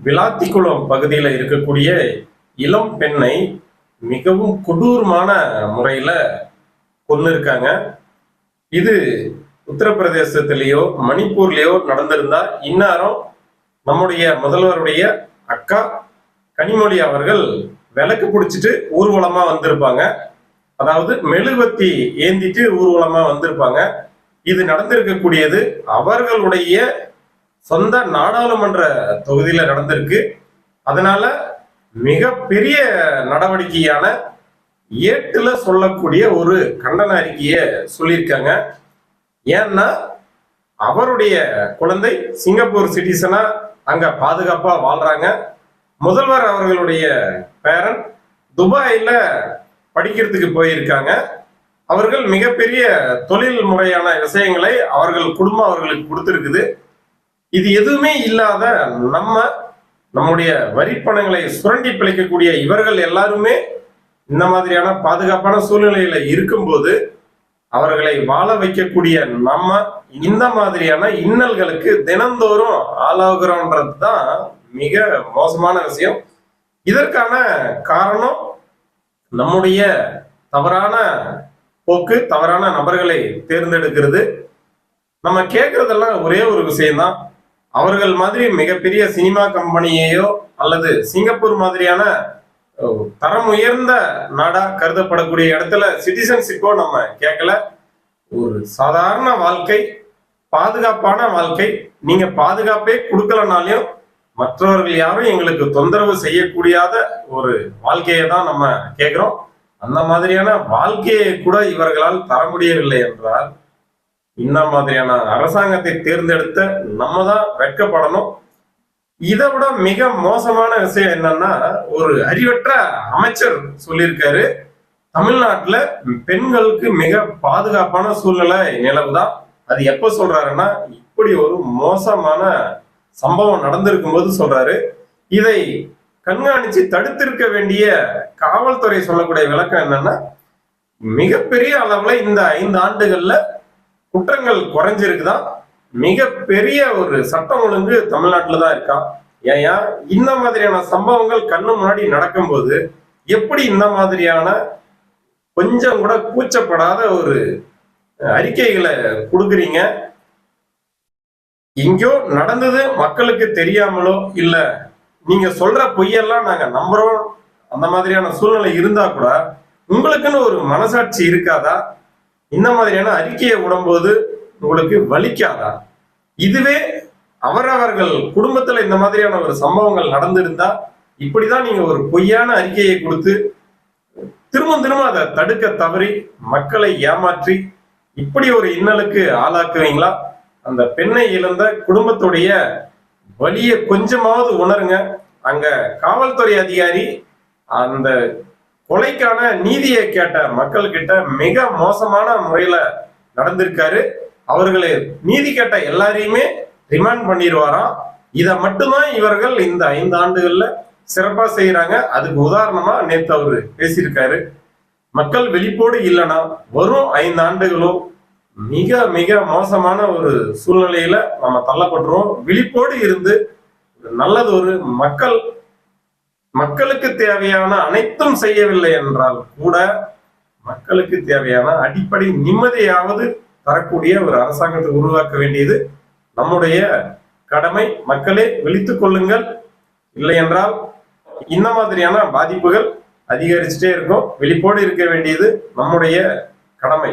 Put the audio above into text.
விளாத்திக்குளம் பகுதியில் இருக்கக்கூடிய இளம் பெண்ணை மிகவும் கொடூரமான முறையில கொண்டு இருக்காங்க. இது உத்தரப்பிரதேசத்திலேயோ மணிப்பூர்லயோ நடந்திருந்தா இந்நேரம் நம்முடைய முதல்வருடைய அக்கா கனிமொழி அவர்கள் விளக்கு பிடிச்சிட்டு ஊர்வலமா வந்திருப்பாங்க. அதாவது மெழுகுவத்தி ஏந்திட்டு ஊர்வலமா வந்திருப்பாங்க. இது நடந்திருக்கக்கூடியது அவர்களுடைய சொந்த நாடாளுமன்ற தொகுதியில நடந்திருக்கு. அதனால மிகப்பெரிய நடவடிக்கையான ஏட்டுல சொல்லக்கூடிய ஒரு கண்டன அறிக்கையை சொல்லியிருக்காங்க. ஏன்னா அவருடைய குழந்தை சிங்கப்பூர் சிட்டிசனா அங்க பாதுகாப்பா வாழ்றாங்க. முதல்வர் அவர்களுடைய பேரன் துபாயில படிக்கிறதுக்கு போயிருக்காங்க. அவர்கள் மிகப்பெரிய தொழில் முறையான விஷயங்களை அவர்கள் குடும்பம் அவர்களுக்கு கொடுத்திருக்குது. இது எதுவுமே இல்லாத நம்முடைய வரிப்பணங்களை சுரண்டி பிழைக்கக்கூடிய இவர்கள் எல்லாருமே இந்த மாதிரியான பாதுகாப்பான சூழ்நிலையில இருக்கும்போது அவர்களை வாழ வைக்கக்கூடிய நம்ம இந்த மாதிரியான இன்னல்களுக்கு தினந்தோறும் ஆளாகிறோன்றது தான் மிக மோசமான விஷயம். இதற்கான காரணம் நம்முடைய தவறான போக்கு, தவறான நபர்களை தேர்ந்தெடுக்கிறது. நம்ம கேட்கறதெல்லாம் ஒரே ஒரு விஷயம்தான். அவர்கள் மாதிரி மிகப்பெரிய சினிமா கம்பெனியையோ அல்லது சிங்கப்பூர் மாதிரியான தரம் உயர்ந்த நாடா கருதப்படக்கூடிய இடத்துல சிட்டிசன்ஷிப்போ நம்ம கேட்கல. ஒரு சாதாரண வாழ்க்கை, பாதுகாப்பான வாழ்க்கை. நீங்க பாதுகாப்பே கொடுக்கலனாலையும் மற்றவர்கள் யாரும் எங்களுக்கு தொந்தரவு செய்யக்கூடியாத ஒரு வாழ்க்கையை தான் நம்ம கேட்கிறோம். அந்த மாதிரியான வாழ்க்கையை கூட இவர்களால் தர முடியவில்லை என்றால் இந்த மாதிரியான அரசாங்கத்தை தேர்ந்தெடுத்த நம்ம தான் வெட்கப்படணும். இதை விட மிக மோசமான விஷயம் என்னன்னா, ஒரு அறிவற்ற அமைச்சர் சொல்லியிருக்காரு, தமிழ்நாட்டுல பெண்களுக்கு மிக பாதுகாப்பான சூழ்நிலை நிலவுதான். அது எப்ப சொல்றாருன்னா, இப்படி ஒரு மோசமான சம்பவம் நடந்திருக்கும் போது சொல்றாரு. இதை கண்காணிச்சு தடுத்திருக்க வேண்டிய காவல்துறை சொல்லக்கூடிய விளக்கம் என்னன்னா, மிகப்பெரிய அளவுல இந்த 5 ஆண்டுகள்ல குற்றங்கள் குறைஞ்சிருக்குதான். மிகப்பெரிய ஒரு சட்டம் ஒழுங்கு தமிழ்நாட்டில் தான் இருக்கா. ஏன் இந்த மாதிரியான சம்பவங்கள் கண்ணு முன்னாடி நடக்கும்போது எப்படி இந்த மாதிரியான கொஞ்சம் கூட கூச்சப்படாத ஒரு அறிக்கைகளை கொடுக்குறீங்க? இங்கோ நடந்தது மக்களுக்கு தெரியாமலோ இல்ல நீங்க சொல்ற பொய்யெல்லாம் நாங்க நம்புறோம், அந்த மாதிரியான சூழ்நிலை இருந்தா கூட உங்களுக்குன்னு ஒரு மனசாட்சி இருக்காதா? இந்த மாதிரியான அறிக்கையை விடும்போது உங்களுக்கு வலிக்காதா? இதுவே அவரவர்கள் குடும்பத்துல இந்த மாதிரியான ஒரு சம்பவங்கள் நடந்திருந்தா இப்படிதான் நீங்க ஒரு பொய்யான அறிக்கையை கொடுத்து திரும்ப அதை தடுக்க தவறி மக்களை ஏமாற்றி இப்படி ஒரு இன்னலுக்கு ஆளாக்குவீங்களா? அந்த பெண்ணை இழந்த குடும்பத்துடைய வலிய கொஞ்சமாவது உணருங்க. அங்க காவல்துறை அதிகாரி அந்த கொலைக்கான நீதியை கேட்ட மக்கள் கிட்ட மிக மோசமான முறையில நடந்திருக்காரு. அவர்களை நீதி கேட்ட எல்லாரையுமே ரிமாண்ட் பண்ணிடுவாராம். இதை மட்டும்தான் இவர்கள் இந்த 5 ஆண்டுகள்ல சிறப்பா செய்யறாங்க. அதுக்கு உதாரணமா நேற்று அவரு பேசியிருக்காரு. மக்கள் விழிப்போடு இல்லைன்னா வரும் 5 ஆண்டுகளும் மிக மிக மோசமான ஒரு சூழ்நிலையில நம்ம தள்ளப்பட்டுருவோம். விழிப்போடு இருந்து நல்லது ஒரு மக்களுக்கு தேவையான அனைத்தும் செய்யவில்லை என்றால் கூட மக்களுக்கு தேவையான அடிப்படை நிம்மதியாவது தரக்கூடிய ஒரு அரசாங்கத்தை உருவாக்க வேண்டியது நம்முடைய கடமை. மக்களே விழித்துக் கொள்ளுங்கள். இல்லை என்றால் இந்த மாதிரியான பாதிப்புகள் அதிகரிச்சுட்டே இருக்கும். விழிப்போடு இருக்க வேண்டியது நம்முடைய கடமை.